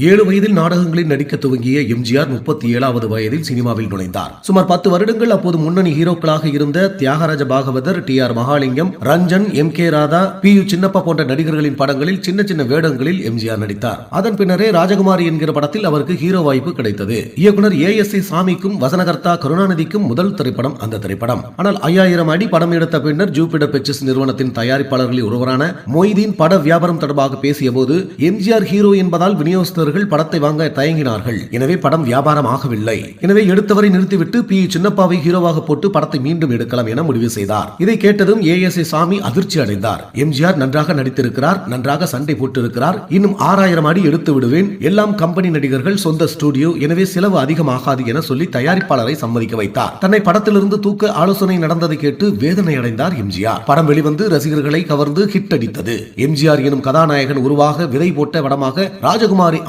7 வயதில் நாடகங்களில் நடிக்க துவங்கிய எம்ஜிஆர் 37வது வயதில் சினிமாவில் நுழைந்தார். சுமார் 10 வருடங்கள் அப்போது முன்னணி ஹீரோக்களாக இருந்த தியாகராஜ பாகவதர், டி.ஆர். மகாலிங்கம், ரஞ்சன், எம்.கே. ராதா, பி.யு. சின்னப்பா போன்ற நடிகர்களின் படங்களில் சின்ன சின்ன வேடங்களில் எம்ஜிஆர் நடித்தார். அதன் பின்னரே ராஜகுமாரி என்கிற படத்தில் அவருக்கு ஹீரோ வாய்ப்பு கிடைத்தது. இயக்குனர் ஏ.எஸ்.ஐ. சாமிக்கும் வசனகர்த்தா கருணாநிதிக்கும் முதல் திரைப்படம் அந்த திரைப்படம். ஆனால் 5000 அடி படம் எடுத்த பின்னர் ஜூபிட்டர் பிக்சர்ஸ் நிறுவனத்தின் தயாரிப்பாளர்களில் ஒருவரான மொய்தீன் பட வியாபாரம் தொடர்பாக பேசிய போது எம்ஜிஆர் ஹீரோ என்பதால் விநியோகஸ்தர்கள் படத்தை வாங்க தயங்கினார்கள். எனவே படம் வியாபாரம் ஆகவில்லை. எனவே எடுத்தவரை நிறுத்திவிட்டு பி. சின்னப்பாவை ஹீரோவாக போட்டு படத்தை மீண்டும் எடுக்கலாம் என முடிவு செய்தார். இதை கேட்டதும் ஏ.எஸ்.ஐ. சாமி அதிர்ச்சி அடைந்தார். எம்ஜிஆர் நன்றாக நடித்திருக்கிறார், நன்றாக சண்டை போட்டிருக்கிறார், இன்னும் 6000 அடி எடுத்து விடுவேன், எல்லாம் கம்பெனி நடிகர்கள், சொந்த ஸ்டுடியோ, எனவே செலவு அதிகமாகாது என சொல்லி தயாரிப்பாளரை சம்மதிக்க வைத்தார். தன்னை படத்திலிருந்து தூக்க ஆலோசனை நடந்ததை கேட்டு வேதனை அடைந்தார் எம்ஜிஆர். படம் வெளிவந்து ரசிகர்களை கவர்ந்து ஹிட் அடித்தது. எம்ஜிஆர் எனும் கதாநாயகன் உருவாக விதை போட்ட படமாக ராஜகுமாரி